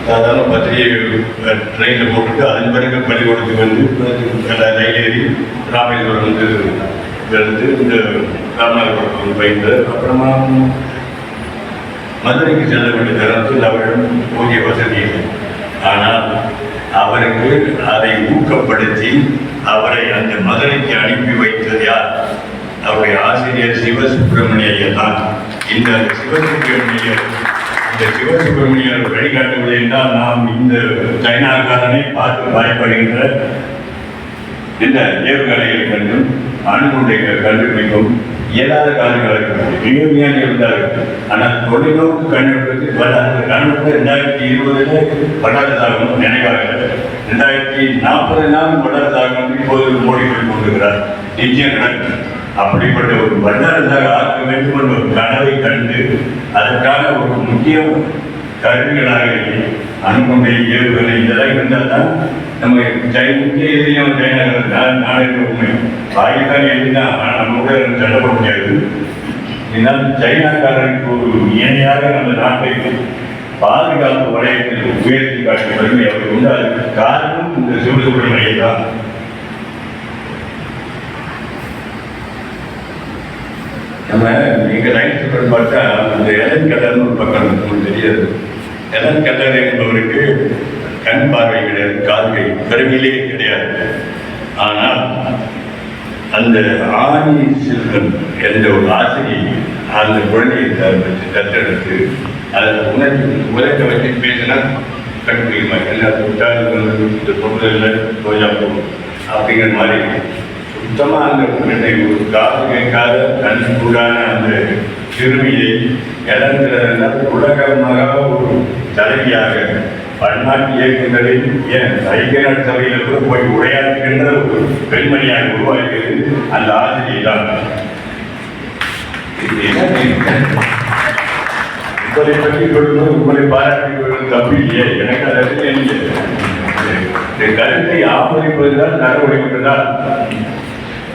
சாதாரண பத்திரிகை ட்ரெயினில் போட்டுட்டு அதன் பிறகு பள்ளிக்கூடத்துக்கு வந்து ரயில் ஏறி ராமேஸ்வரம் வந்து இந்த ராமநாதபுரம் பயின்று அப்புறமா மதுரைக்கு செல்ல வேண்டிய தருணத்தில் அவரிடம் போதிய வசதி இல்லை. ஆனால் அவருக்கு அதை ஊக்கப்படுத்தி அவரை அந்த மதுரைக்கு அனுப்பி வைத்தது யார்? அவருடைய ஆசிரியர் சிவசுப்பிரமணியர் தான். இந்த சிவசுப்பிரமணியர் வழிகாட்டுவது என்றால் நாம் இந்த சைனாக்காரனை பார்த்து பயப்படுகின்ற இந்த ஏவுகணைகளை கண்டும் அணுகுண்டை கண்டுபிடிக்கும் இயலாத காலங்களுக்கு மிக விஞ்ஞானி இருந்தார்கள். ஆனால் தொலைநோக்கு கண்டுபிடிப்பு அந்த கண்டுபிடிப்பு 2020 வளர்ந்ததாகவும் நினைவாக 2040 வளர்ந்ததாகவும் இப்போது மோடி கொண்டிருக்கிறார். நிச்சயம் நடக்கும். அப்படிப்பட்ட ஒரு வல்லரசாக ஆக்க வேண்டும் என்ற ஒரு கனவை கண்டு அதற்கான ஒரு முக்கிய கருவிகளாக அணுகுண்டை ஏவுகணை இதெல்லாம் இருந்தால் தான் நம்ம முக்கிய எதிரியும் நாடு உண்மை பாகிஸ்தான் எதிரினா நம்ம கூட சண்டை போட முடியாது. இதனால் சைனாக்காரனுக்கு ஒரு இணையாக நம்ம நாட்டை பாதுகாப்பு வளையத்தில் உயர்த்தி காட்டிய வலிமை அவருக்கு உண்டு. அதுக்கு காரணம் இந்த சிவசுப்பிரமணியை தான். நம்ம நீங்கள் லைன் சொல்றது பார்த்தா இந்த எலன் கெல்லர்னு ஒரு பக்கம் உங்களுக்கு தெரியாது. எலன் கெல்லர் என்பவருக்கு கண் பார்வை கிடையாது, கால்கை கருவிலே கிடையாது. ஆனால் அந்த ஆணி செல்வன் என்ற ஒரு ஆசிரியை அந்த குழந்தையை தத்தெடுத்து அதை உலக வச்சு பேசினா கண்டுபிடிக்குமா எல்லா தொட்டாலும் இந்த பொருளில் ரோஜா போகும் அப்படிங்கிற மாதிரி சுத்தமாக அந்த ஒரு காது கேட்காத கண் கூடான அந்த சிறுமியை இழந்துறதுனால உலகமாக ஒரு தலைவியாக பன்னாட்டு இயக்கங்களில் ஏன் ஐக்கிய நாட்டு சபையில் கூட போய் உரையாற்றுகின்ற ஒரு பெண்மணியாக உருவாகிறது அந்த ஆசிரியை தான். உங்களை பற்றி கொள்வது உங்களை பாராட்டி கொள்வது தப்பு இல்லையே. எனக்கு அதற்கு இந்த கருத்தை ஆமதிப்பதுதான் நடவடிக்கைதான்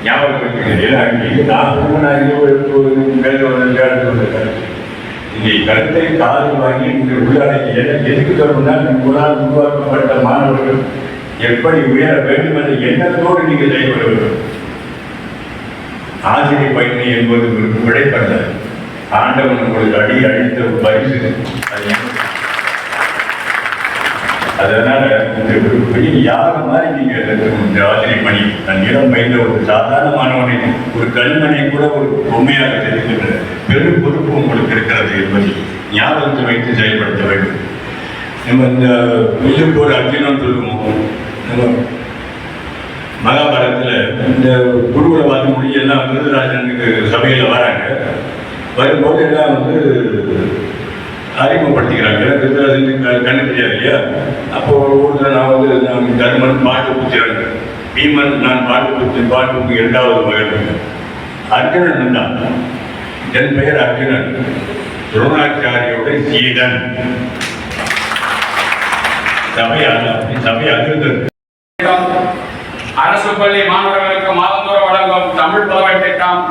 ஞாபகப்படுத்துகிறேன். இங்கே கருத்தை காது வாங்கி இங்கே உள்ளடக்கி எதுக்கு சொல்லணும்னா உங்களால் உருவாக்கப்பட்ட மாணவர்கள் எப்படி உயர வேண்டும் என்ற எண்ணத்தோடு நீங்கள் செயல்பட வேண்டும். ஆசிரியர் பயணி என்பது விடைப்பட்ட ஆண்டவன் உங்களுக்கு அடித்த ஒரு பரிசு. அதனால பெரிய யாரும் மாதிரி நீங்க இந்த ஆசிரியர் பணி நான் இடம் பயின்ற ஒரு சாதாரணமானவனை ஒரு கல்மனை கூட ஒரு பொம்மையாக தெரிவிக்கின்ற பெரும் பொறுப்பு உங்களுக்கு இருக்கிறது என்பதை ஞாபகத்தை வைத்து செயல்படுத்த வேண்டும். நம்ம இந்த வில்லுப்போர் அர்ஜுனன் சொல்லுவோம். நம்ம மகாபாரதத்தில் இந்த குருகுலவாதி முடியெல்லாம் விருதுராஜனுக்கு சபையில் வராங்க. வரும்போது எல்லாம் அறிமுகப்படுத்திக்கிறாங்க. விருதுராஜனுக்கு கண்ணு தெரியாது இல்லையா? அப்போ ஒருத்தர் நான் தர்மன் பாட்டு பூச்சிறாங்க. பீமன் நான் பாட்டு 2வது மகன். அர்ஜுனன் தான். என் பெயர் அர்ஜுனன், துரோணாச்சாரியோட சீடன். சபை அதிர்ந்தது. அரசு பள்ளி மாணவர்களுக்கு மாதந்தோறும் வழங்கும் தமிழ் புலவர் திட்டம்,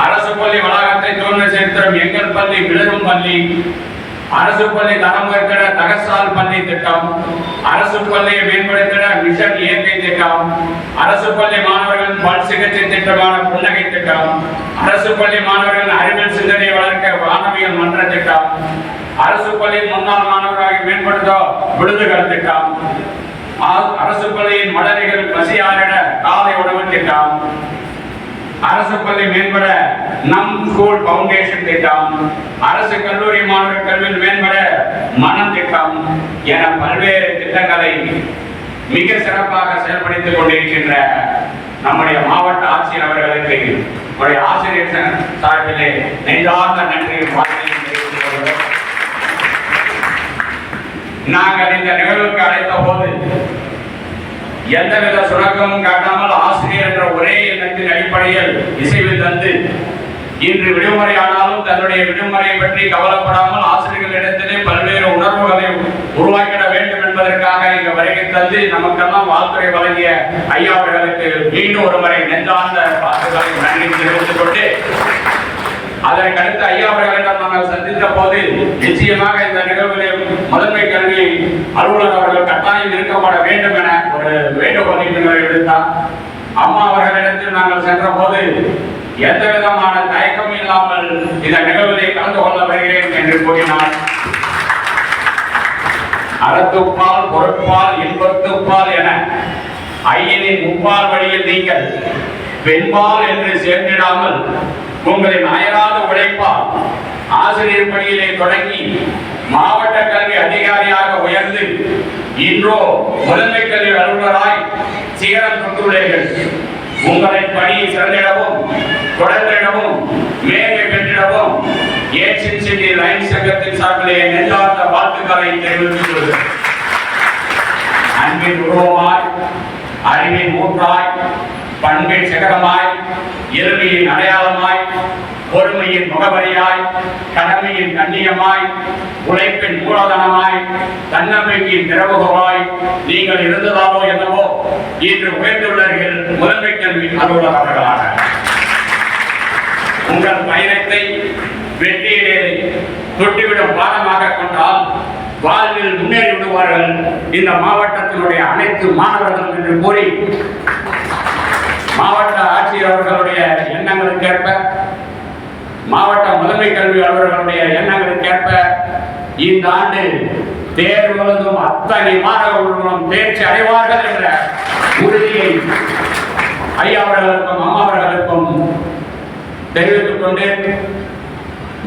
அரசு பள்ளி வளாகத்தை தோன்ற சேர்த்திடும் எங்கள் பள்ளி விளரும் பள்ளி, அரசு பள்ளி தரம் உயர்த்திட தகசால் பள்ளி திட்டம், அரசு பள்ளியை மேம்படுத்திட மிஷன் இயற்கை திட்டம், அரசு பள்ளி மாணவர்களின் பல் சிகிச்சை திட்டமான புன்னகை திட்டம், அரசு பள்ளி மாணவர்களின் அறிவியல் சிந்தனையை வளர்க்க வானவியல் மன்ற திட்டம், அரசு பள்ளியின் முன்னாள் மாணவர்களாக மேம்படுத்த விருதுகள் திட்டம், அரசு பள்ளியின் மழலைகள் பசியாரிட காலை உணவு திட்டம், அரசு பள்ளி மேம்பட நம் ஸ்கூல் பவுண்டேஷன் திட்டம், அரசு கல்லூரி மாணவர் கல்வியில் மேம்பட மனம் திட்டம் என பல்வேறு திட்டங்களை மிக சிறப்பாக செயல்படுத்திக் கொண்டிருக்கின்ற நம்முடைய மாவட்ட ஆட்சியர் அவர்களுக்கு நம்முடைய ஆசிரியர் சார்பிலே நெஞ்சார்ந்த நன்றியும் வாழ்க்கையும் தெரிவித்துக் கொள்கிறோம். நாங்கள் இந்த நிகழ்வுக்கு அழைத்த போது எந்தவித சுணக்கமும் காட்டாமல் ஆசிரியர் என்ற ஒரே எண்ணத்தின் அடிப்படையில் இசைவில் தந்து இன்று விடுமுறை ஆனாலும் தன்னுடைய விடுமுறையை பற்றி கவலைப்படாமல் ஆசிரியர்களிடத்திலே பல்வேறு உணர்வுகளை உருவாக்கிட வேண்டும் என்பதற்காக இங்கு வருகை தந்து நமக்கெல்லாம் வாழ்த்துறை வழங்கிய ஐயா அவர்களுக்கு மீண்டும் ஒரு முறை நெஞ்சார்ந்த வாழ்த்துக்களை நன்றி தெரிவித்துக் கொண்டு அதற்கு அடுத்து ஐயா அவர்களிடம் நாங்கள் சந்தித்த போது நிச்சயமாக இந்த நிகழ்வுகளில் முதன்மை கல்வியை அலுவலர் அவர்கள் கட்டாயம் இருக்கப்பட வேண்டும் என ஒரு வேண்டுகோளை எடுத்தார். அம்மா அவர்களிடத்தில் நாங்கள் சென்ற போது எந்த விதமான தயக்கம் இல்லாமல் இந்த நிகழ்விலே கலந்து கொள்ள வருகிறேன் என்று கூறினார். அறத்துப்பால், பொருட்பால், இன்பத்துப்பால் என ஐயனின் முப்பால் வழியில் நீங்கள் பெண்பால் என்று சேர்ந்திடாமல் உங்களின் அயராத உழைப்பால் ஆசிரியர் பணியிலே தொடங்கி மாவட்ட கல்வி அதிகாரியாக உயர்ந்து இன்றோ முதன்மை கல்வி அலுவலராய் சிகரம் தொட்டுள்ளீர்கள். உங்களின் பணியை சிறந்திடவும் தொடர்ந்திடவும் மேன்மை பெற்றிடவும் ஏசிடி லைன் சங்கத்தின் சார்பிலே நெஞ்சார்ந்த வாழ்த்துக்களை தெரிவித்துக் கொள்கிறேன். அன்பின் உருவமாய், அறிவின் ஊற்றாய், பண்பின் சிகரமாய், இறுதியின் அடையாளமாய், பொறுமையின் முகவரியாய், கடமையின் கண்ணியமாய், உழைப்பின் மூலதனமாய், தன்னம்பிக்கையின் திறவுகோலாய் நீங்கள் இருந்ததாலோ என்னவோ இன்று உயர்ந்துள்ளீர்கள் முதன்மை கல்வி அலுவலர் அவர்களாக. உங்கள் பயணத்தை வெற்றியிலே தொட்டிவிடும் பாடமாக கொண்டால் வாழ்வில் முன்னேறி விடுவார்கள் இந்த மாவட்டத்தினுடைய அனைத்து மாணவர்கள் என்று கூறி மாவட்ட ஆட்சியர் அவர்களுடைய எண்ணங்களுக்கேற்ப, மாவட்ட முதன்மை கல்வி அலுவலர்களுடைய எண்ணங்களுக்கேற்ப இந்த ஆண்டு தேர்வுகளும் அத்தனை மாணவர்களும் தேர்ச்சி அடைவார்கள் என்ற உறுதியை ஐயா அவர்களுக்கும் அம்மா அவர்களுக்கும் தெரிவித்துக் கொண்டு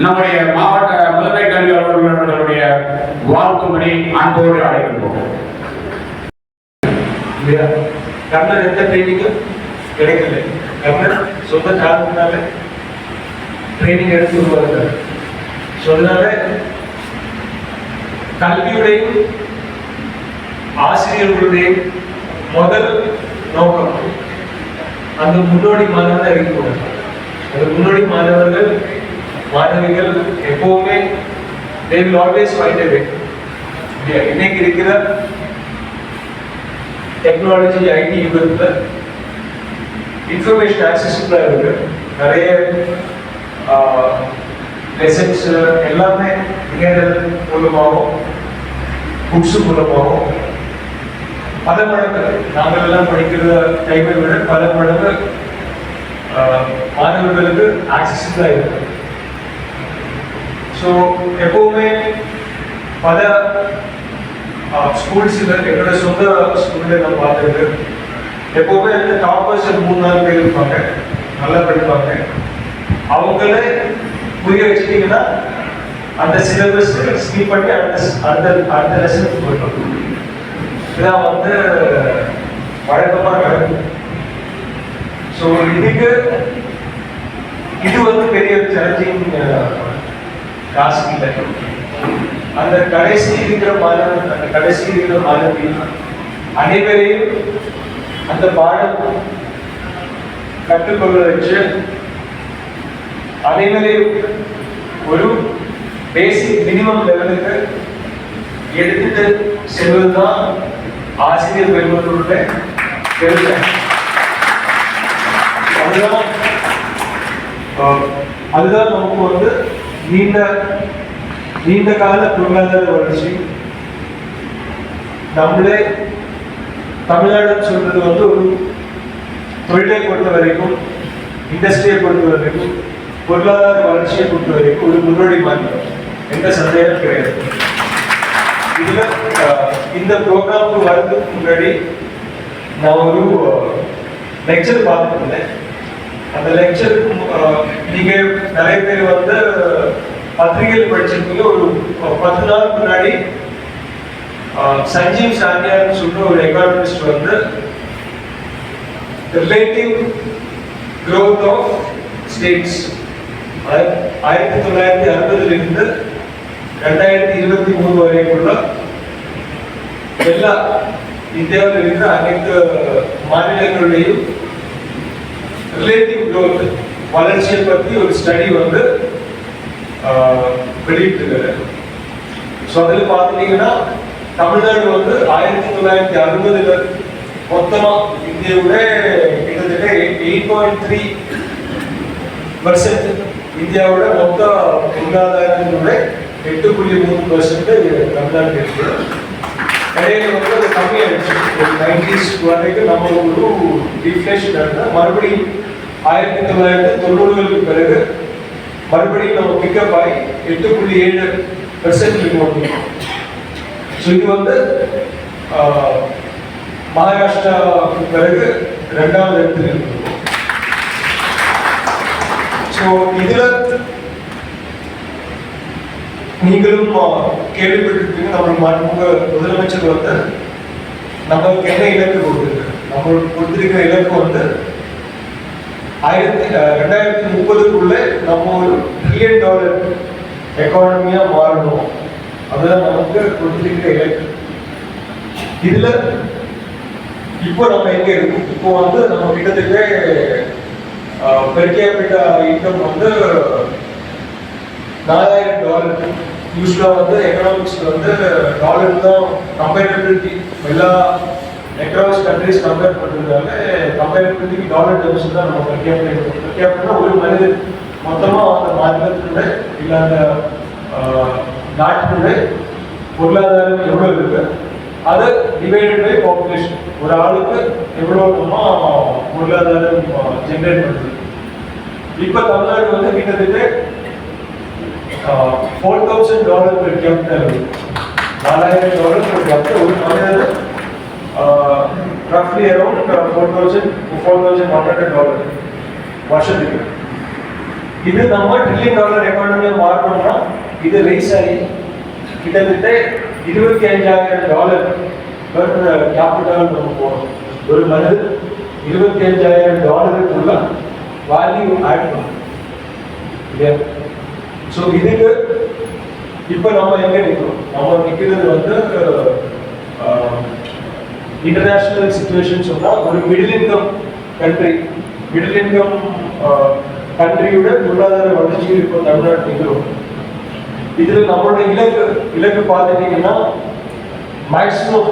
நம்முடைய மாவட்ட முதன்மை கல்வி அலுவலர்களுடைய வாழ்த்துமணி அன்போடு அடைகின்றோம். கர்ணன் எந்த ட்ரைனிங்கும் கிடைக்கல. கர்ணன் சொந்த காரணத்தினால ட்ரைனிங் எடுத்து வருவார்கள். அதனால கல்வியுடையும் ஆசிரியர்களுடைய முதல் நோக்கம் அந்த முன்னோடி மாணவர்கள் இருக்கக்கூடாது. அந்த முன்னோடி மாணவர்கள் மாணவிகள் எப்பவுமே they will always find a way. இன்னைக்கு இருக்கிற டெக்னாலஜி ஐடி யுகத்துல இன்ஃபர்மேஷன் ஆக்சசிபிளா இருக்கு. நிறைய லெசன்ஸ் எல்லாமே இணையதள மூலமாகவும் புக்ஸ் மூலமாகவும் பல மடங்கு நாங்கள் எல்லாம் படிக்கிற டைமை விட பல மடங்கு மாணவர்களுக்கு ஆக்சசிபிளா இருக்கு. ஸோ எப்பவுமே பல ஸ்கூல்ஸ் என்னோட சொந்த ஸ்கூல்ல நான் பார்த்துருக்கு. எப்பவுமே அந்த டாப்பர்ஸ் 3-4 பேர் இருப்பாங்க, நல்லா படிப்பாங்க. அவங்களே புரிய வச்சிட்டீங்கன்னா அந்த சிலபஸ் ஸ்கிப் பண்ணி அடுத்த லெசனுக்கு போயிடும். இதான் வழக்கமாக நடக்கும். ஸோ இது பெரிய சேலஞ்சிங் டாஸ்க் இல்லை. அந்த கடைசி இருக்கிற மாணவி அனைவரையும் அந்த பாடம் கற்றுக்கொள்ள வச்சு அனைவரையும் ஒரு பேசிக் மினிமம் லெவலுக்கு எடுத்துட்டு செல்வதுதான் ஆசிரியர் பெருமக்களுடைய பெருமை. அதுதான் நமக்கு நீண்ட கால பொருளாதார வளர்ச்சி. நம்மளே தமிழ்நாடுன்னு சொல்றது ஒரு தொழிலை பொறுத்த வரைக்கும், இண்டஸ்ட்ரியை பொறுத்த வரைக்கும், பொருளாதார வளர்ச்சியை பொறுத்த வரைக்கும் ஒரு முன்னோடி மாநிலம், எந்த சந்தேகம் கிடையாது. இதுல இந்த ப்ரோக்ராமுக்கு வரதுக்கு முன்னாடி நான் ஒரு லெக்சர் பார்த்துட்டு இருந்தேன். அந்த லெக்சருக்கு நீங்க நிறைய பேர் பத்திரிகையில் படிச்சிருக்கீங்க. ஒரு 10 நாள் முன்னாடி சஞ்சீவ் சாந்தியான்னு சொல்ற ஒரு economist relative growth of states 1960 இருந்து 2023 வரைக்குள்ள எல்லா இந்தியாவில் இருக்கிற அனைத்து மாநிலங்களுடையும் ரிலேட்டிவ் growth வளர்ச்சியை பற்றி ஒரு ஸ்டடி வெளியிட்டிருக்காரு. ஸோ அதில் பார்த்துட்டீங்கன்னா தமிழ்நாடு 1960 மொத்தமா இந்தியாவோட கிட்டத்தட்ட 8.3% இந்தியாவோட மொத்த பொருளாதாரத்தினுடைய 8.3% தமிழ்நாடு இருக்கு. இடையில வந்து அது கம்மியாயிடுச்சு. ஒரு 90s வரைக்கும் நம்ம ஒரு டிஃப்ளேஷன் இருந்தால் மறுபடியும் 1990களுக்கு பிறகு மறுபடியும் நம்ம பிக்கப் ஆகி 8.7% வந்தோம். ஸோ இது வந்து மகாராஷ்டிராவுக்கு பிறகு 2வது இடத்துல இருக்கு. ஸோ இதுல நீங்களும் கேள்விப்பட்டிருப்பீங்க, நம்ம முதலமைச்சர் வந்து நம்மளுக்கு என்ன இலக்கு கொடுத்துருக்கு. நம்மளுக்கு கொடுத்திருக்கிற இலக்கு வந்து 2030க்குள்ள நம்ம ஒரு $1 trillion எக்கானமியா மாறணும். அதுதான் நமக்கு கொடுத்திருக்கிற இலக்கு. இதுல இப்போ நம்ம எங்க இருக்கோம்? இப்போ வந்து நம்ம கிட்டத்தட்ட பெர் கேபிட்டா இன்கம் வந்து $4,000. யூஸ்வலா வந்து எக்கனாமிக்ஸ்ல வந்து டாலர் தான் கம்பேரபிலிட்டி. எல்லா அக்ராஸ் கண்ட்ரிஸ் கம்பேர் பண்றதுனால கம்பேரபிலிட்டிக்கு டாலர் டெர்ம்ஸ் தான் நம்ம பெர் கேபிட்டா ஒரு மனிதர் மொத்தமா அந்த மாநிலத்துல இல்ல அந்த நாட்டுல பொருளாதாரம் எவ்வளவு இருக்கு அதை டிவைடட் பை பாப்புலேஷன், ஒரு ஆளுக்கு எவ்வளவு நம்ம பொருளாதாரம் ஜெனரேட் பண்ணுது. இப்ப தமிழ்நாடு வந்து கிட்டத்தட்ட $4,000 பெர் கேபிட்டா இருக்கு. $4,000 பெர் கேபிட்டா ஒரு மனிதர் roughly around $4,100 வருஷத்துக்கு. இது நம்ம $1 trillion எக்கானமியா மாறணும்னா இது ரைஸ் ஆகி கிட்டத்தட்ட $25,000 பெர் கேபிட்டல் நம்ம போகணும். ஒரு மனிதர் $25,000 வேல்யூ ஆட் பண்ணும். ஸோ இதுக்கு இப்போ நம்ம எங்க நிற்கிறோம்? நம்ம நிற்கிறது வந்து இன்டர்நேஷனல் சிச்சுவேஷன் சொன்னா ஒரு மிடில் இன்கம் கண்ட்ரியோட பொருளாதார வளர்ச்சி இப்போ தமிழ்நாடு நிற்கிறோம். இதுல நம்மளோட இலக்கு பார்த்துட்டீங்கன்னா மேக்சிமம்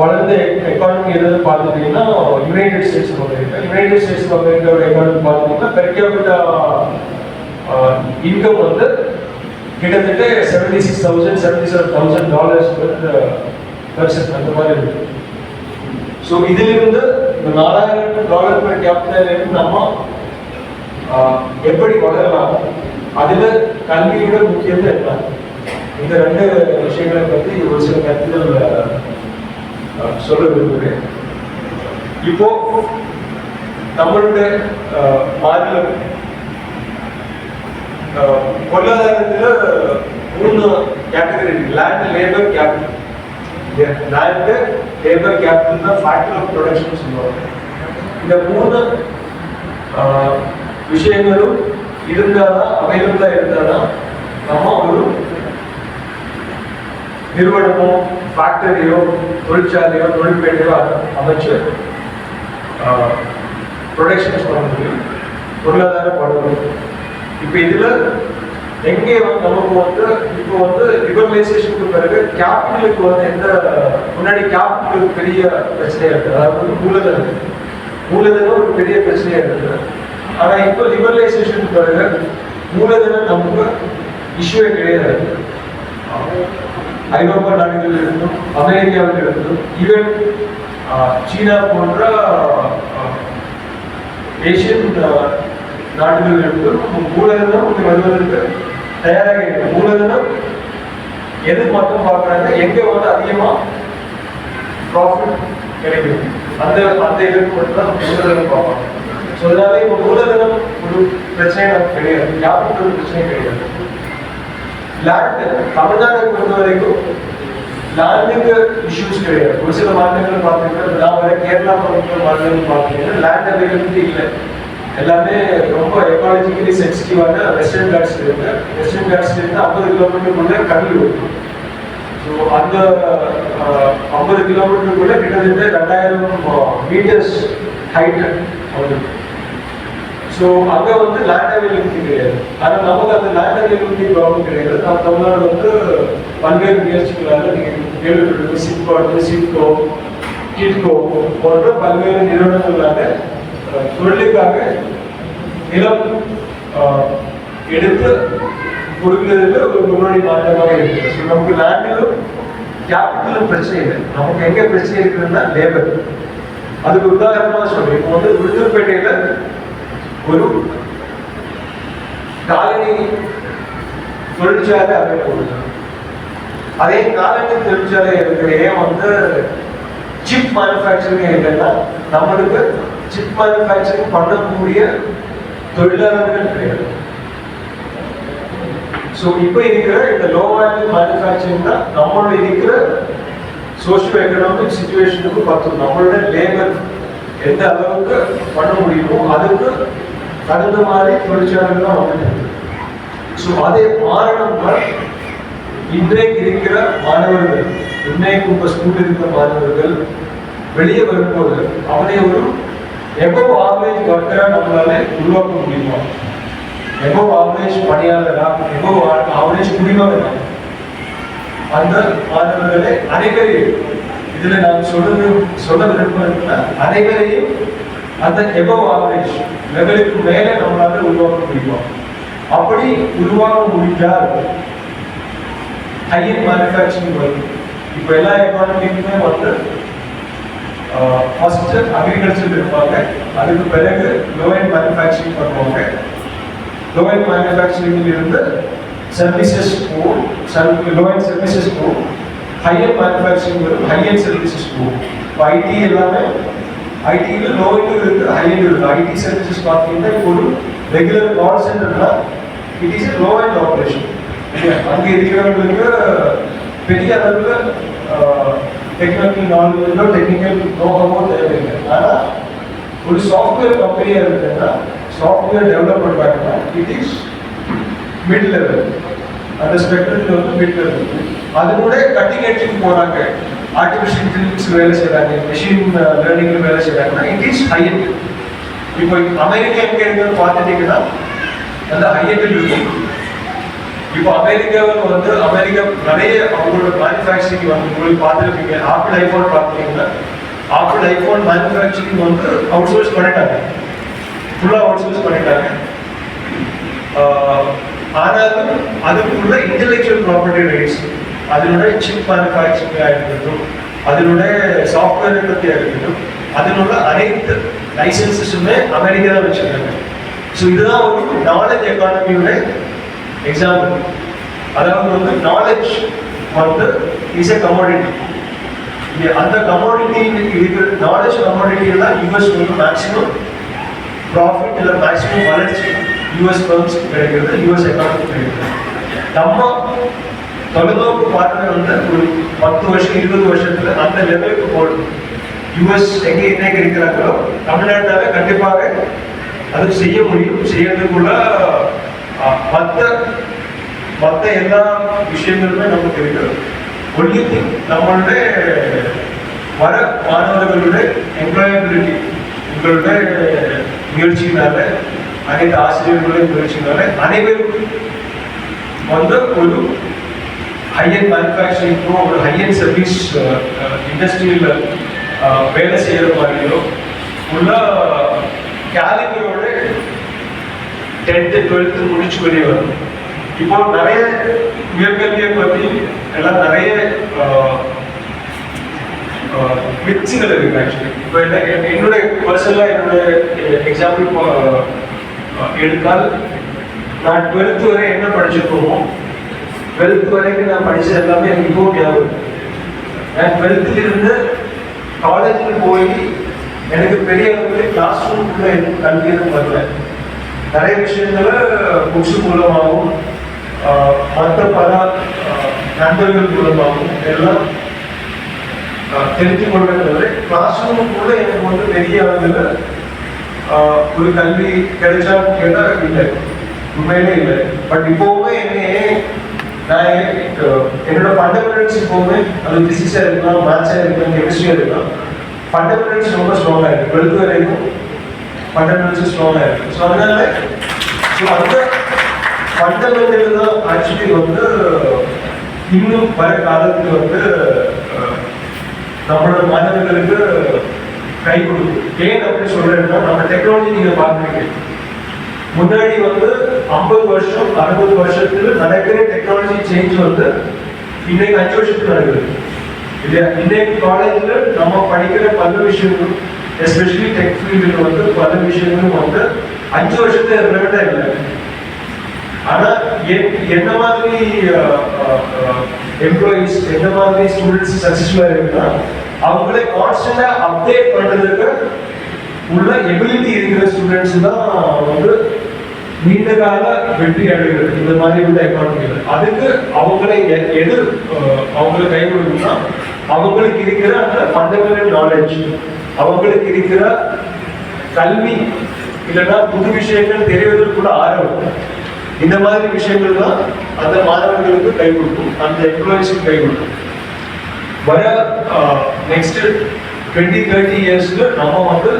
வளர்ந்த எக்கானமி எதாவது பார்த்துட்டீங்கன்னா யுனைடெட் ஸ்டேட்ஸ் ஆஃப் அமெரிக்காவோட எக்கானமி பார்த்துட்டீங்கன்னா பெர் கேபிட்டா இன்கம் வந்து கிட்டத்தட்ட $76,000-$77,000 பெர்சன் அந்த மாதிரி இருக்கு. ஸோ இதிலிருந்து $4,000 பெர் கேபிட்டல் நம்ம எப்படி வளரலாம், அதுல கல்வியோட முக்கியத்துவம் என்ன, இந்த 2 விஷயங்களை பத்தி ஒரு சில கருத்துக்கள் சொல்ல விரும்புகிறேன். இப்போ நம்மளுடைய மாநிலம் பொருளாதாரத்துல 3 கேட்டகரி இருக்கு. Land, labour, capital. Land, labour, capital தான் ஃபேக்டர் ஆஃப் ப்ரொடக்ஷன் சொல்லுவாங்க. இந்த 3 விஷயங்களும் இருந்தாதான், அவைலபிளா இருந்தாதான் நம்ம ஒரு நிறுவனமோ ஃபேக்டரியோ தொழிற்சாலையோ தொழிற்பேட்டையோ அமைச்சு ப்ரொடக்ஷன்ஸ் பண்ண முடியும், பொருளாதாரம் பண்ண முடியும். இப்போ இதுல எங்கே நமக்கு வந்து இப்போ வந்து லிபரலைசேஷனுக்கு பிறகு கேபிட்டலுக்கு வந்து முன்னாடி கேபிட்டலுக்கு பெரிய பிரச்சனையா இருக்கு. அதாவது மூலதனம் ஒரு பெரிய பிரச்சனையா இருக்கு. ஆனா இப்போ லிபரலைசேஷனுக்கு பிறகு மூலதனம் நமக்கு இஷ்யூவே கிடையாது. ஐரோப்பா நாடுகள் இருந்தும் அமெரிக்காவில் இருந்தும் ஈவன் சீனா போன்ற ஏசியன் நாடுகள் இருந்தும் மூலதனம் வருவதற்கு தயாராக இருக்கு. மூலதனம் எது மட்டும் பார்க்கறாங்க, எங்க வந்து அதிகமா ப்ராஃபிட் கிடைக்கும் அந்த இதற்கு மட்டும் தான் மூலதனம் பார்ப்பாங்க. ஸோ அதனால இப்போ மூலதனம் ஒரு பிரச்சனை நமக்கு கிடையாது, கேபிட்டல் ஒரு பிரச்சனை கிடையாது. லேண்ட் தமிழ்நாட்டை பொறுத்த வரைக்கும் லேண்டுக்கு இஷ்யூஸ் கிடையாது. ஒரு சில மாநிலங்கள் பார்த்தீங்கன்னா நான் வர கேரளா போன்ற மாநிலங்கள் பார்த்தீங்கன்னா லேண்ட் அவைலபிலிட்டி இல்லை. எல்லாமே ரொம்ப எக்காலஜிக்கலி சென்சிட்டிவான வெஸ்டர்ன் காட்ஸ் இருக்கு. வெஸ்டர்ன் காட்ஸ்ல இருந்து 50 கிலோமீட்டருக்குள்ள கடல் இருக்கும். ஸோ அந்த 50 கிலோமீட்டருக்குள்ள கிட்டத்தட்ட 2000 மீட்டர்ஸ் ஹைட் வருது. ஸோ அங்கே வந்து லேண்ட் அவைலபிலிட்டி கிடையாது. ஆனால் நமக்கு அந்த லேண்ட் அவைலபிலிட்டி ப்ராப்ளம் கிடையாது. நம்ம தமிழ்நாடு வந்து பல்வேறு முயற்சிகளால் நீங்கள் கேள்விப்பட்டிருக்கு, சிப்கோ, கிட்கோ போன்ற பல்வேறு நிறுவனங்களாக தொழிலுக்காக நிலம் எடுத்து கொடுக்கிறதுல ஒரு முன்னோடி மாநிலமாக இருக்கு. ஸோ நமக்கு லேண்டிலும் கேபிட்டல் பிரச்சனை இல்லை. நமக்கு எங்க பிரச்சனை இருக்குதுன்னா லேபர். அதுக்கு உதாரணமா சொல்றேன். இப்போ வந்து உளுந்தூர்பேட்டையில ஒரு காலனி தொழிற்சாலை அமைப்பு. அதே காலனி தொழிற்சாலை இருக்கிற ஏன் வந்து சிப் மேனுஃபேக்சரிங் இல்லைன்னா நம்மளுக்கு சிப் மேனுஃபேக்சரிங் பண்ணக்கூடிய தொழிலாளர்கள் கிடையாது. ஸோ இப்போ இருக்கிற இந்த லோ வேல்யூ மேனுஃபேக்சரிங் தான் நம்மளோட இருக்கிற சோஷியோ எக்கனாமிக் சுச்சுவேஷனுக்கு பார்த்து நம்மளோட லேபர் எந்த அளவுக்கு பண்ண முடியுமோ அதுக்கு தகுந்த மாதிரி தொழிற்சாலைகள் தான் வந்துட்டு. ஸோ அதை மாறணும்னா இன்றைக்கு இருக்கிற மாணவர்கள், இன்னைக்கு இப்போ ஸ்கூல் இருக்கிற மாணவர்கள் வெளியே வரும்போது அவனை ஒரு எபோவ் ஆவரேஜ் ஒர்க்கரா நம்மளால உருவாக்க முடியுமா? எபோவ் ஆவரேஜ் பணியாளரா, எபோவ் ஆவரேஜ் குடிமகனா? அந்த மாணவர்களை அனைவரையும், இதுல நான் சொல்ல விரும்புகிறேன்னா அனைவரையும் அந்த எபோவ் ஆவரேஜ் லெவலுக்கு மேலே நம்மளால உருவாக்க முடியுமா? அப்படி உருவாக்க முடிந்தால் ஹையர் மேனுஃபேக்சரிங் வரும். இப்போ எல்லா எக்கானமிக்குமே வந்து ஃபர்ஸ்ட் அக்ரிகல்ச்சர் இருப்பாங்க, அதுக்கு பிறகு லோ அண்ட் மேனுஃபேக்சரிங் பண்ணுவாங்க. லோ அண்ட் மேனுஃபேக்சரிங் இருந்து சர்வீசஸ் போகும், லோ அண்ட் சர்வீசஸ் போகும். ஹையர் மேனுஃபேக்சரிங் வரும், ஹையர் சர்வீசஸ் போகும். இப்போ ஐடி எல்லாமே ஐடியில் லோ எண்ட் இருக்கு, ஹை எண்ட் இருக்கு. ஐடி சர்வீசஸ் பார்த்தீங்கன்னா இப்போ ஒரு ரெகுலர் கால் சென்டர்னா it is low and operation. அங்கே இருக்கிறவங்களுக்கு பெரிய அளவில் டெக்னிக்கல் நாலேஜோ டெக்னிக்கல் நோக்கமோ தேவையில்லை. ஆனால் ஒரு சாஃப்ட்வேர் கம்பெனியாக இருக்குன்னா, சாஃப்ட்வேர் டெவலப் பண்ணுறாங்கன்னா இட் இஸ் மிட் லெவல். அந்த ஸ்பெக்ட்ரத்தில் வந்து மிட் லெவல். அதனோட கட்டிங் எட்ஜுக்கு போகிறாங்க, ஆர்டிஃபிஷியல் இன்டெலிஜென்ஸ் வேலை செய்கிறாங்க, மெஷின் லேர்னிங்கில் வேலை செய்கிறாங்கன்னா இட் இஸ் ஹை எண்ட். இப்போ அமெரிக்கா எங்கே இருக்குன்னு பார்த்துட்டீங்கன்னா அந்த ஹை எண்டில் இருக்கும். இப்போ அமெரிக்காவில் வந்து அமெரிக்கா நிறைய அவங்களோட மேனுஃபேக்சரிங் வந்து உங்களுக்கு பார்த்துருப்பீங்க. ஆப்பிள் ஐஃபோன் பார்த்தீங்கன்னா ஆப்பிள் ஐஃபோன் மேனுஃபேக்சரிங் வந்து அவுட் சோர்ஸ் பண்ணிட்டாங்க, ஃபுல்லாக அவுட் சோர்ஸ் பண்ணிட்டாங்க. ஆனாலும் அதுக்குள்ள இன்டெலெக்சுவல் ப்ராப்பர்ட்டி ரைட்ஸ், அதனுடைய சிப் மேனுஃபேக்சரிங்காக இருக்கட்டும், அதனுடைய சாஃப்ட்வேரை பற்றியாக இருக்கட்டும், அதனுள்ள அனைத்து லைசன்சஸுமே அமெரிக்கா தான் வச்சுருக்காங்க. ஸோ இதுதான் ஒரு நாலேஜ் எக்கானமியோட எக்ஸாம்பிள். அதாவது வந்து நாலேஜ் வந்து இஸ் எ கமோடிட்டி. அந்த கமோடிட்டி இருக்கிற நாலேஜ் கமோடிட்டியில் தான் யூஎஸ் வந்து மேக்ஸிமம் ப்ராஃபிட் இல்லை மேக்ஸிமம் வளர்ச்சி யூஎஸ் ஃபர்ம்ஸ் கிடைக்கிறது, யூஎஸ் எக்கானமி கிடைக்கிறது. நம்ம தொலைநோக்கு பார்வை வந்து ஒரு 10 வருஷம் 20 வருஷத்துல அந்த லெவலுக்கு போடும். யூஎஸ் எங்கே என்ன இருக்கிறாங்களோ தமிழ்நாட்டால கண்டிப்பாக அது செய்ய முடியும். செய்யறதுக்குள்ள மற்ற எல்லா விஷயங்களுமே நமக்கு இருக்கு. ஒன்லி திங் நம்மளுடைய வர மாணவர்களுடைய எம்ப்ளாயபிலிட்டி, உங்களுடைய முயற்சியினால, அனைத்து ஆசிரியர்களுடைய முயற்சியினால அனைவரும் வந்து ஒரு ஹையர் மேனுஃபேக்சரிங்கோ ஒரு ஹையர் சர்வீஸ் இண்டஸ்ட்ரியில் வேலை செய்கிற மாதிரியோ உள்ள கேலிபரோட 10th 12th முடிச்சு வெளியே வரும். இப்போ நிறைய உயர்கல்வியை பற்றி எல்லாம் நிறைய மிக்ஸுகள் இருக்கு. ஆக்சுவலி இப்போ என்னுடைய பர்சனலாக என்னுடைய எக்ஸாம்பிள் எடுத்தால், நான் 12th வரை என்ன படிச்சிருக்கோமோ 12th வரைக்கும் நான் படித்தது எல்லாமே எனக்கு இப்போ ஞாபகம். நான் 12th இருந்து காலேஜுக்கு போய் எனக்கு பெரிய அளவில் கிளாஸ் ரூம்குள்ள எனக்கு கல்வியும் வரல. நிறைய விஷயங்களை புக்ஸ் மூலமாகவும் மற்ற பல நண்பர்கள் மூலமாகவும் எல்லாம் தெரிஞ்சு கொள்வதை கிளாஸ் ரூமுக்குள்ள எனக்கு வந்து பெரிய அளவில் ஒரு கல்வி கிடைச்சா கேட்டால் இல்லை, உண்மையிலே இல்லை. பட் இப்போவுமே நான் என்னோட ஃபண்டமெண்டல்ஸ் இப்போவுமே அது பிசிக்ஸாக இருக்கலாம், மேத்ஸாக இருக்கலாம், கெமிஸ்ட்ரியாக இருக்கலாம், ஃபண்டமெண்டல்ஸ் ரொம்ப ஸ்ட்ராங்காக இருக்குது. 12th வரைக்கும் ஃபண்டமெண்டல்ஸ் ஸ்ட்ராங்காக இருக்குது. ஸோ அதனால அந்த ஃபண்டமெண்டல் தான் ஆக்சுவலி வந்து இன்னும் வர காலத்துக்கு வந்து நம்மளோட மாணவர்களுக்கு கை கொடுக்கும். ஏன் அப்படின்னு சொல்றேன்னா, நம்ம டெக்னாலஜி நீங்க பார்க்குறீங்க, முன்னாடி வந்து 50 வருஷம் 60 வருஷத்துல நடக்கிற டெக்னாலஜி சேஞ்ச் வந்து இன்னைக்கு 5 வருஷத்துக்கு நடக்குது. இல்லையா? இன்றைக்கு காலேஜில் நம்ம படிக்கிற பல விஷயங்களும் எஸ்பெஷலி டெக் ஃபீல்டில் வந்து பல விஷயங்களும் வந்து 5 வருஷத்தை ரிலேட்டடாக இல்லை. ஆனால் என்ன மாதிரி எம்ப்ளாயீஸ், என்ன மாதிரி ஸ்டூடெண்ட்ஸ் சக்ஸஸ்ஃபுல்லாக இருக்குன்னா அவங்களே கான்ஸ்டண்டாக அப்டேட் பண்ணுறதுக்கு உள்ள எபிலிட்டி இருக்கிற ஸ்டூடெண்ட்ஸ் தான் வந்து நீண்ட கால வெற்றி அடைகிறது இந்த மாதிரி உள்ள எக்கானமியில். அதுக்கு அவங்களை அவங்களை கை கொடுக்கணும்னா அவங்களுக்கு இருக்கிற அந்த ஃபண்டமெண்டல் நாலேஜ், அவங்களுக்கு இருக்கிற கல்வி, இல்லைன்னா புது விஷயங்கள் தெரிவதற்குள்ள ஆர்வம், இந்த மாதிரி விஷயங்கள் தான் அந்த மாணவர்களுக்கு கை கொடுக்கும், அந்த எம்ப்ளாயிஸுக்கு கை கொடுக்கும். வர நெக்ஸ்ட் 20-30 இயர்ஸ்ல நம்ம வந்து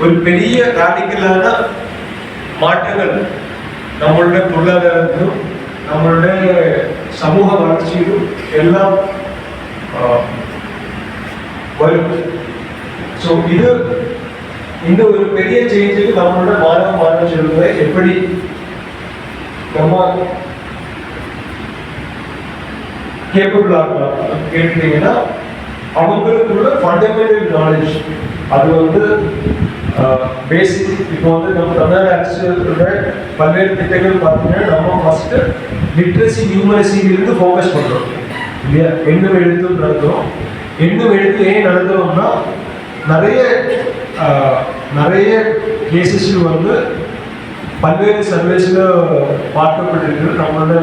ஒரு பெரிய ராடிக்கலான மாற்றங்கள் நம்மளுடைய பொருளாதாரத்திலும் நம்மளுடைய சமூக வளர்ச்சியிலும் எல்லாம் வரும். ஸோ இந்த ஒரு பெரிய சேஞ்சுக்கு நம்மளோட மாணவ செல்வதை எப்படி நம்ம கேப்பபிள் ஆகலாம் கேட்டீங்கன்னா அவங்களுக்குள்ள ஃபண்டமெண்டல் நாலேஜ், அது வந்து பேசிக். இப்போ வந்து நம்ம தமிழ்நாடு அரசோட பல்வேறு திட்டங்கள் பார்த்தீங்கன்னா நம்ம ஃபர்ஸ்ட் லிட்ரஸி நியூமரசியிலிருந்து ஃபோக்கஸ் பண்ணுறோம் இல்லையா? எண்ணும் எழுத்தும் நடத்துகிறோம். எண்ணும் எழுத்து ஏன் நடத்துகிறோம்னா நிறைய கேசஸில் வந்து பல்வேறு சர்வீஸில் பார்க்கப்பட்டிருக்கு. நம்மளோட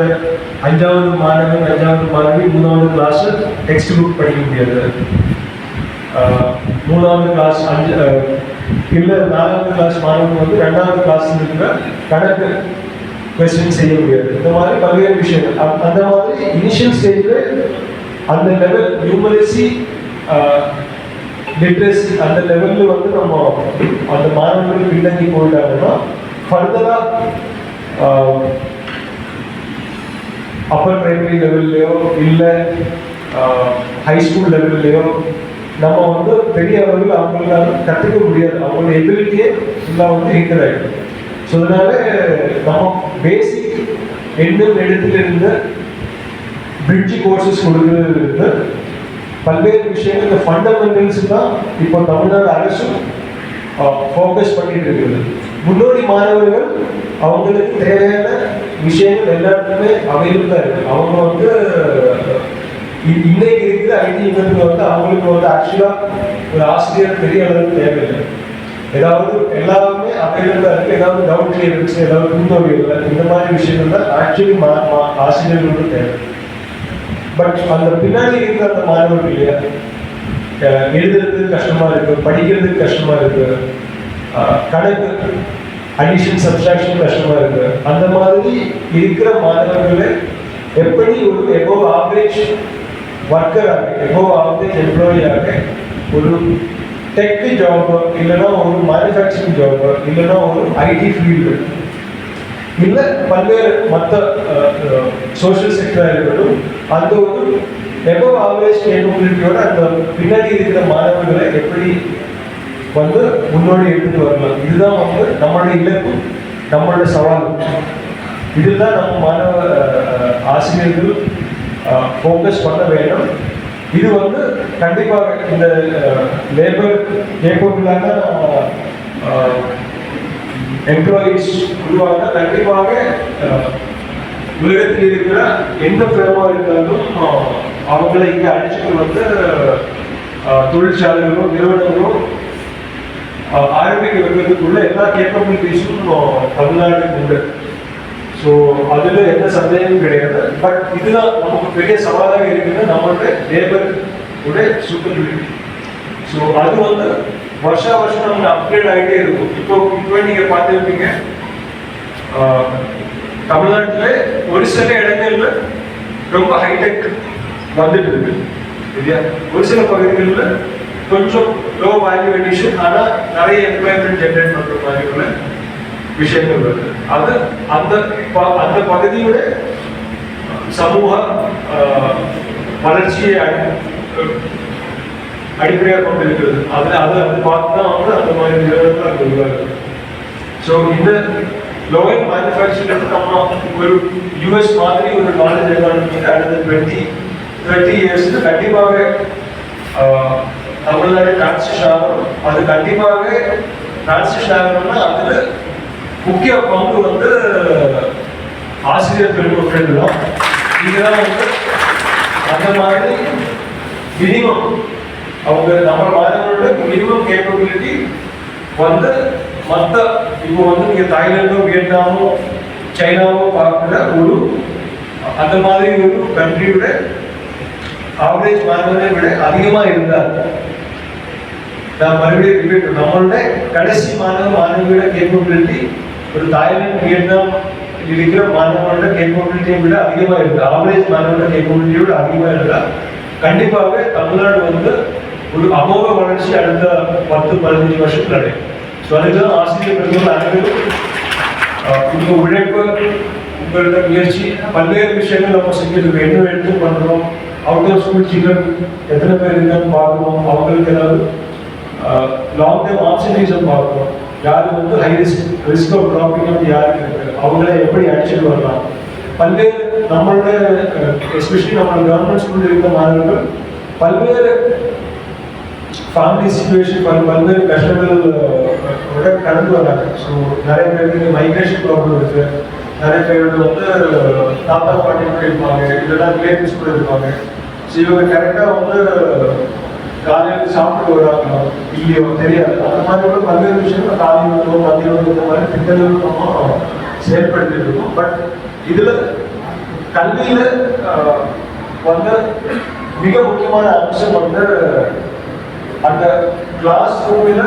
5வது மாணவி 3வது கிளாஸ் டெக்ஸ்ட் புக் படிக்க முடியாது, 3வது கிளாஸ் 4வது கிளாஸ் மாணவன் வந்து 2வது கிளாஸ் இருக்கிற கணக்கு கொஸ்டின் செய்ய முடியாது. இந்த மாதிரி பல்வேறு விஷயங்கள். அந்த மாதிரி இனிஷியல் ஸ்டேஜில் அந்த லெவல் நியூமரசி லிட்ரஸி அந்த லெவலில் வந்து நம்ம அந்த மாணவர்கள் பின்னங்கி போயிட்டாங்கன்னா ஃபர்தராக அப்பர் பிரைமரி லெவல்லையோ இல்லை ஹை ஸ்கூல் லெவல்லையோ நம்ம வந்து பெரிய அளவில் அவங்களால கற்றுக்க முடியாது. அவங்களோட எபிலிட்டியே ஃபுல்லாக வந்து ஹிண்டர் ஆகிடும். ஸோ அதனால நம்ம பேசிக் எண்ணும் எழுத்துலேருந்து பிரிட்ஜ் கோர்சஸ் கொடுக்குறதுலேருந்து பல்வேறு விஷயங்கள், இந்த ஃபண்டமெண்டல்ஸ் தான் இப்போ தமிழ்நாடு அரசும் ஃபோக்கஸ் பண்ணிட்டு இருக்குது. முன்னோடி மாணவர்கள் அவங்களுக்கு தேவையான விஷயங்கள் எல்லாருக்குமே அவைலபிளாக இருக்குது. அவங்க வந்து இன்னைக்கு இருக்கிற ஐடி யுகத்தில் வந்து அவங்களுக்கு வந்து ஆக்சுவலாக ஒரு ஆசிரியர் பெரிய அளவுக்கு தேவையில்லை. ஏதாவது எல்லாமே அவைலபிளாக இருக்குது. ஏதாவது டவுட் கிளியரன்ஸ், ஏதாவது புத்தகங்கள், இந்த மாதிரி விஷயங்கள் தான் ஆக்சுவலி ஆசிரியர்களுக்கு தேவை. பட் அந்த பின்னாடி இருக்கிற அந்த மாணவர்கள் இல்லையா, எழுதுறதுக்கு கஷ்டமா இருக்கு, படிக்கிறதுக்கு கஷ்டமா இருக்கு, கணக்கு அடிஷன் சப்ஸ்ட்ராக்ஷன் கஷ்டமா இருக்கு, அந்த மாதிரி இருக்கிற மாணவர்களை எப்படி ஒரு எபோவ் ஆவரேஜ் ஒர்க்கராக, எபோவ் ஆவரேஜ் எம்ப்ளாயியாக ஒரு டெக் ஜாப், இல்லைன்னா ஒரு மேனுஃபேக்சரிங் ஜாப், இல்லைன்னா ஒரு ஐடி ஃபீல்டு, இல்லை பல்வேறு மற்ற சோஷியல் செக்டராக இருக்கட்டும், அந்த ஒரு எபோவ் ஆவரேஜ் கேப்பபிலிட்டியோட அந்த பின்னாடி இருக்கிற மாணவர்களை எப்படி வந்து முன்னோடி எடுத்துட்டு வரலாம். இதுதான் வந்து நம்மளுடைய இலக்கு, நம்மளோட சவால். இதுதான் நம்ம மாணவ ஆசிரியர்கள் ஃபோக்கஸ் பண்ண வேண்டும். இது வந்து கண்டிப்பாக இந்த லேபர் கேப்பபிளான எம்ப்ளாயீஸ் உருவாக கண்டிப்பாக உலகத்தில் இருக்கிற எந்த ஃபிரமா இருந்தாலும் அவங்களை இங்கே அழைச்சிட்டு வந்து தொழிற்சாலைகளும் நிறுவனங்களும் ஆரம்பிக்க வைக்கிறதுக்குள்ள எல்லா கேப்பபிலிட்டிஸும் தமிழ்நாட்டுக்கு உண்டு. ஸோ அதில் எந்த சந்தேகமும் கிடையாது. பட் இதுதான் நமக்கு பெரிய சவாலாக இருக்குன்னா நம்மளோட லேபர் உடைய சூட்டபிலிட்டி. ஸோ அது வந்து வருஷா வருஷம் நம்ம அப்கிரேட் ஆகிட்டே இருக்கும். இப்போ நீங்கள் பார்த்துருப்பீங்க, தமிழ்நாட்டில் ஒரு சில இடங்கள்ல ரொம்ப ஹைடெக் வந்துட்டு இருக்கு இல்லையா. ஒரு சில பகுதிகளில் கொஞ்சம் லோ வேல்யூ எடிஷன், ஆனால் நிறைய எம்ப்ளாய்மெண்ட் ஜென்ரேட் பண்ணுற மாதிரி உள்ள விஷயங்கள் வருது. அது அந்த பகுதியோட சமூக வளர்ச்சியை அடிப்படையாக கொண்டு இருக்கிறது. அதை பார்த்து தான் வந்து அந்த மாதிரி நிறுவனங்கள் அங்கே உருவாகுது. ஸோ இந்த லோயர் மேனுஃபேக்சரிங் நம்ம ஒரு யூஎஸ் மாதிரி ஒரு நாலேஜ் எக்கானமி அடுத்த 30 years கண்டிப்பாக தமிழ்நாடு டிரான்சிஷன் ஆகும். அது கண்டிப்பாக டிரான்சிஷன் ஆகணும்னா அதுல முக்கிய பங்கு வந்து ஆசிரியர் பெருமக்கள் தான். இதுதான் வந்து அந்த மாதிரி மினிமம் அவங்க நம்ம மாணவர்களோட மினிமம் கேப்பபிலிட்டி வந்து மற்ற இப்போ வந்து நீங்க தாய்லாந்தோ வியட்நாமோ சைனாவோ பார்க்குற ஒரு அந்த மாதிரி ஒரு கண்ட்ரியோட ஆவரேஜ் மாணவர்களை விட அதிகமாக இருந்தார். நான் மறுபடியும் ரிப்பீட், நம்மளோட கடைசி மாணவியோட கேப்பபிலிட்டி ஒரு தாய்லாந்து வியட்நாம் இருக்கிற மாணவர்களோட கேப்பபிலிட்டியை விட அதிகமாக இருக்கு. ஆவரேஜ் மாணவர்களோட கேப்பபிலிட்டியை விட அதிகமாக இருந்தா கண்டிப்பாக தமிழ்நாடு வந்து ஒரு அமோக வளர்ச்சி அடுத்த 10-15 வருஷத்துல அடையும். ஸோ அதுதான் ஆசிரியர் பெருமக்கள் அனைவரும் உங்க உழைப்பு, உங்களோட முயற்சி, பல்வேறு விஷயங்கள் நம்ம செஞ்சிருக்கோம். என்ன எடுத்து பண்றோம், அவுட் ஆஃப் ஸ்கூல் சில்ட்ரன் எத்தனை பேர் இருக்கான்னு பார்க்கணும், அவங்களுக்கு ஏதாவது லாங் டேர்ம் ஆப்ஷனிசம் பார்க்கணும், யாரு வந்து ஹை ரிஸ்க் ஆஃப் ட்ராப்பிங் வந்து யாருக்கு இருக்கு, அவங்கள எப்படி அடிச்சுட்டு வரலாம். பல்வேறு நம்மளோட எஸ்பெஷலி நம்மளோட கவர்மெண்ட் ஸ்கூலில் இருக்க மாணவர்கள் பல்வேறு ஃபேமிலி சிச்சுவேஷன் பல்வேறு கஷ்டங்கள் கடந்து வராங்க. ஸோ நிறைய பேருக்கு மைக்ரேஷன் ப்ராப்ளம் இருக்கு, நிறைய பேர் வந்து தாத்தா பாட்டி கூட இருப்பாங்க, இல்லைன்னா ரிலேட்டிவ்ஸ் கூட இருப்பாங்க. ஸோ இவங்க கரெக்டாக வந்து காலையில் சாப்பிட்டு வராங்களோ இல்லையோ தெரியாது. அந்த மாதிரி கூட பல்வேறு விஷயங்கள் காலை உணவு, மதிய உணவு, இந்த மாதிரி திட்டங்கள் நம்ம செயல்படுத்திட்டு இருக்கோம். பட் இதில் கல்வியில் வந்து மிக முக்கியமான அம்சம் வந்து அந்த கிளாஸ் ரூமில்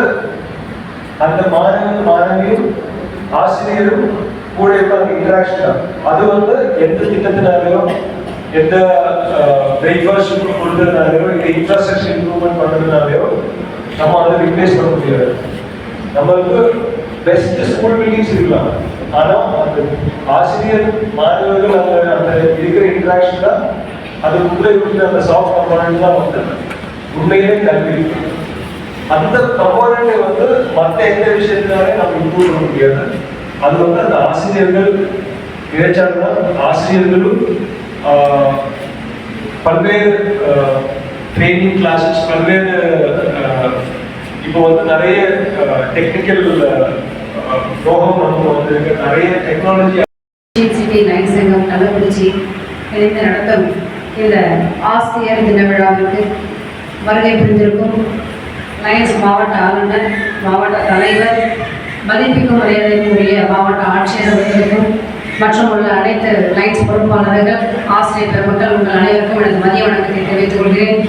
அந்த மாணவியும் ஆசிரியரும் கூட இருக்க அந்த இன்டராக்ஷன், அது வந்து எந்த திட்டத்தினாலேயோ எந்த பிரேக்ஃபாஸ்ட் கொடுத்ததுனாலையோ இல்லை இன்ஃப்ராஸ்ட்ரக்சர் இம்ப்ரூவ்மெண்ட் பண்ணுறதுனாலையோ நம்ம அதை ரிப்ளேஸ் பண்ண முடியாது. நம்மளுக்கு பெஸ்ட் ஸ்கூல் பில்டிங்ஸ் இருக்கலாம், ஆனால் அந்த ஆசிரியர் மாணவர்கள் அந்த இருக்கிற இன்டராக்ஷன் தான் அது உள்ள இருக்கிற அந்த சாஃப்ட் கம்பானன்ட் தான் வந்து உண்மையிலே கல்வி. அந்த கம்பானன்ட்டை வந்து மற்ற எந்த விஷயத்தினாலே நம்ம இம்ப்ரூவ் பண்ண முடியாது. அது வந்து அந்த ஆசிரியர்கள் இணைச்சால்தான் ஆசிரியர்களும் பல்வேறு ட்ரைனிங் கிளாஸஸ், பல்வேறு இப்போ வந்து நிறைய டெக்னிக்கல் ப்ரோக்ராம் நம்ம வந்து நிறைய டெக்னாலஜி சிட்டி லைன் சங்கம் கள்ளக்குறிச்சி இணைந்து நடத்தும் இந்த ஆசிரியர் தின விழாவிற்கு வருகை புரிந்திருக்கும் லயன்ஸ் மாவட்ட ஆளுநர், மாவட்ட தலைவர், மதிப்பிற்கும் மரியாதைக்குரிய மாவட்ட ஆட்சியர் அவர்களுக்கும் மற்றும் உள்ள அனைத்து லைன்ஸ் பொறுப்பாளர்கள், ஆசிரியர் பெருமக்கள், உங்கள் அனைவருக்கும் எனது மதிய வணக்கத்தை தெரிவித்துக் கொள்கிறேன்.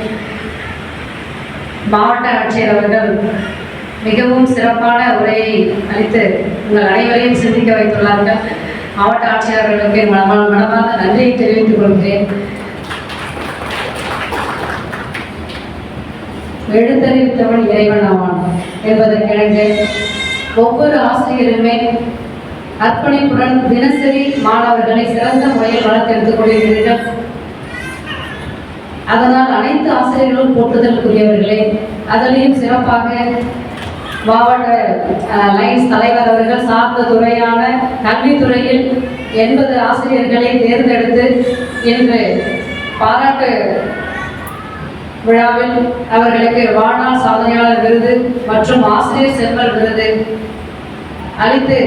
மாவட்ட ஆட்சியர் அவர்கள் மிகவும் சிறப்பான உரையை அளித்து உங்கள் அனைவரையும் சிந்திக்க வைத்துள்ளார்கள். மாவட்ட ஆட்சியர்களுக்கு மனமார்ந்த நன்றியை தெரிவித்துக் கொள்கிறேன். எழுத்தறிவித்தவன் இறைவன் ஆவான் என்பதற்கிணங்க ஒவ்வொரு ஆசிரியருமே அர்ப்பணிப்புடன் தினசரி மாணவர்களை சிறந்த முறையில் வளர்த்தெடுத்துக் கொள்கிறீர்கள். அதனால் அனைத்து ஆசிரியர்களும் போற்றுதலுக்குரியவர்களே. அதிலையும் சிறப்பாக மாவட்ட லைன்ஸ் தலைவர் அவர்கள் சார்ந்த துறையான கல்வித்துறையில் 80 ஆசிரியர்களை தேர்ந்தெடுத்து இன்று பாராட்டு விழாவில் அவர்களுக்கு வாழ்நாள் சாதனையாளர் விருது மற்றும் ஆசிரியர் செல்வர் விருது அளித்து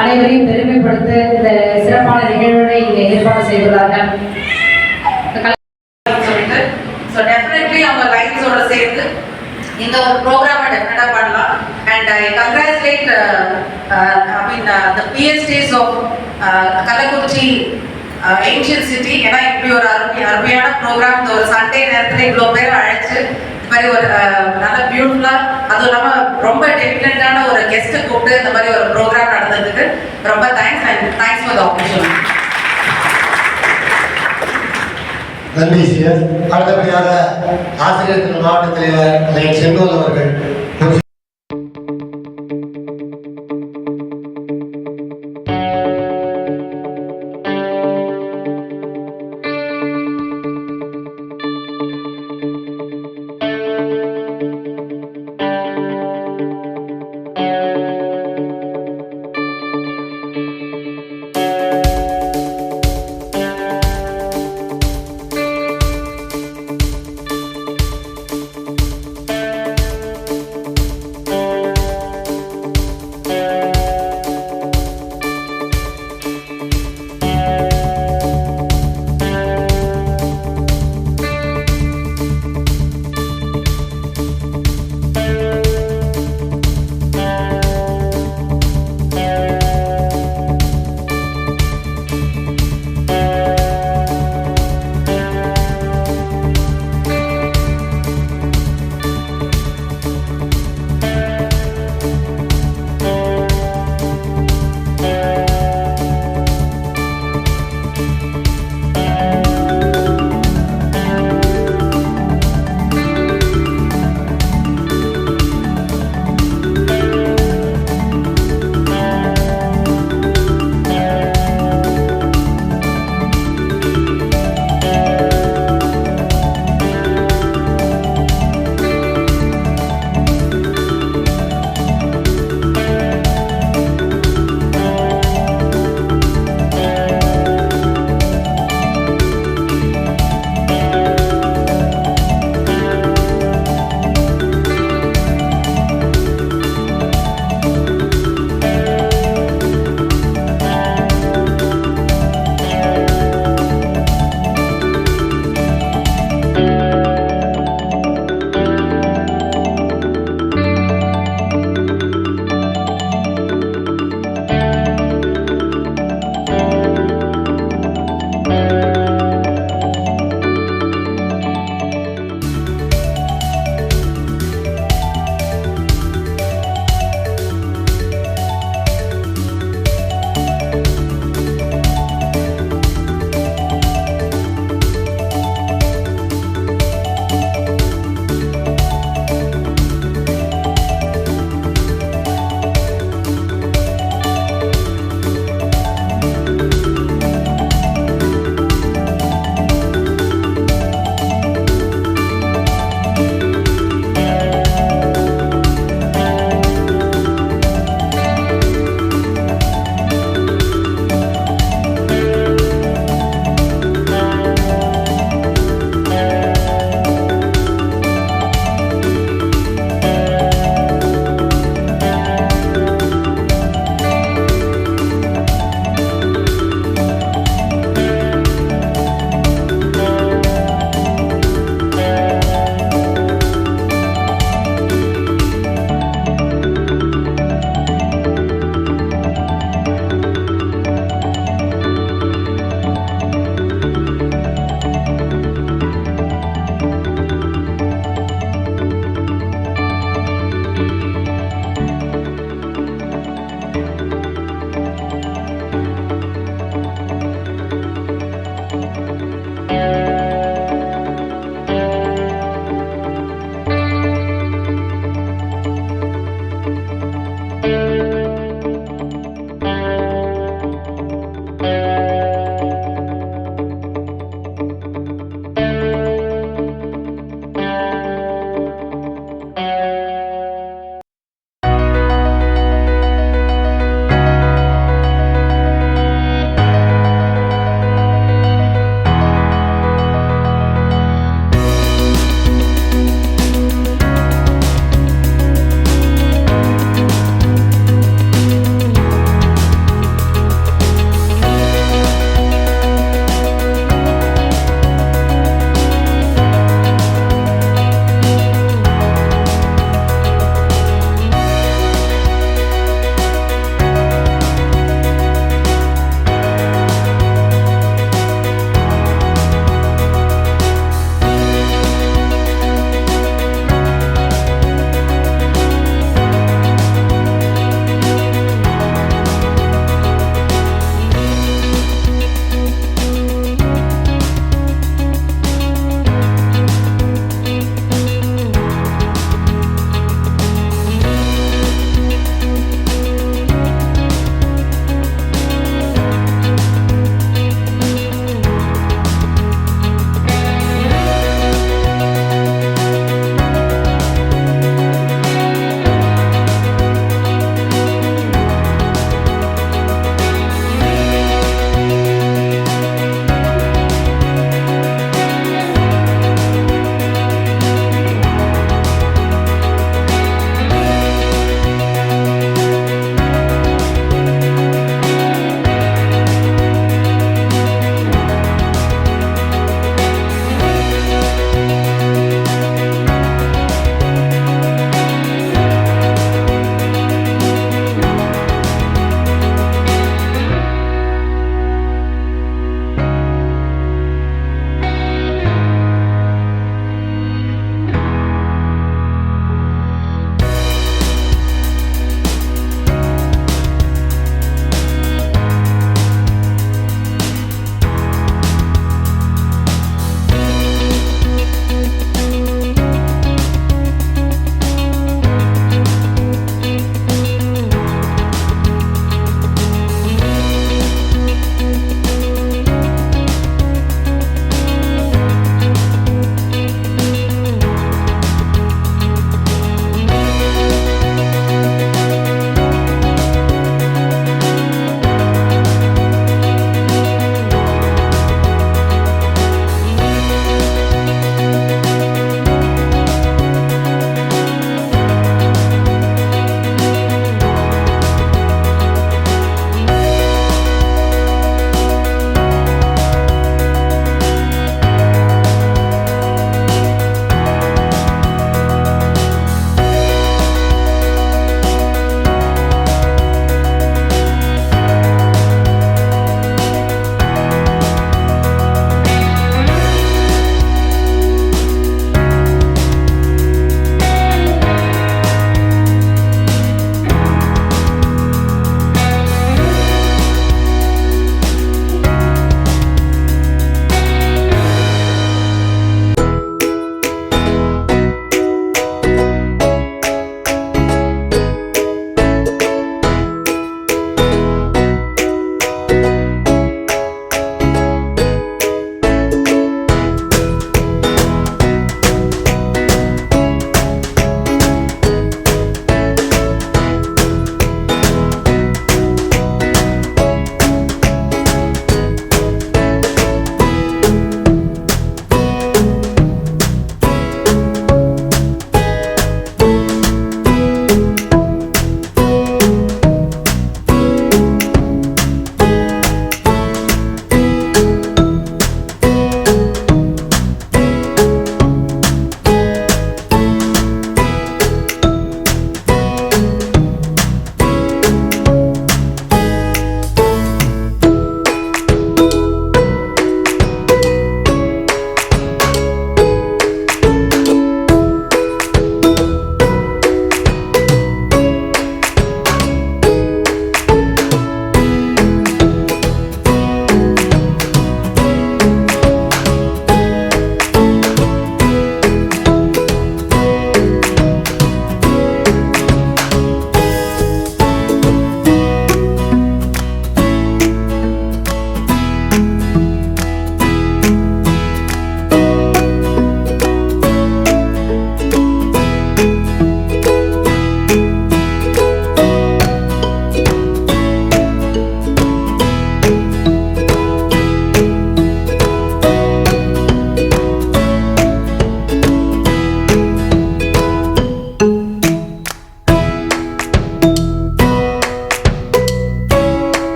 அனைவரையும் பெருமைப்படுத்த இந்த சிறப்பான நிகழ்வுகளை இங்கே ஏற்பாடு செய்துள்ளார்கள். ஸோ டெஃபினெட்லி அவங்க லைன்ஸோட சேர்ந்து இந்த ஒரு ப்ரோக்ராமை டெஃபினட்டாக பண்ணலாம். And I congratulate the PhDs of Kallakurichi ancient city. ஏன்னா இப்படி ஒரு அருமையான ப்ரோக்ராம் இந்த ஒரு சண்டே நேரத்தில் இவ்வளோ பேர் அழைச்சு இந்த மாதிரி ஒரு நல்ல பியூட்டிஃபுல்லாக, அதுவும் இல்லாமல் ரொம்ப டெடிகேட்டடான ஒரு கெஸ்ட்டை கூப்பிட்டு இந்த மாதிரி ஒரு ப்ரோக்ராம் நடந்ததுக்கு ரொம்ப thanks and thanks for the opportunity. நன்றி சிஎஸ். அடுத்தபடியாக ஆசிரியர் மாவட்ட தலைவர் லைன் செங்கோல் அவர்கள்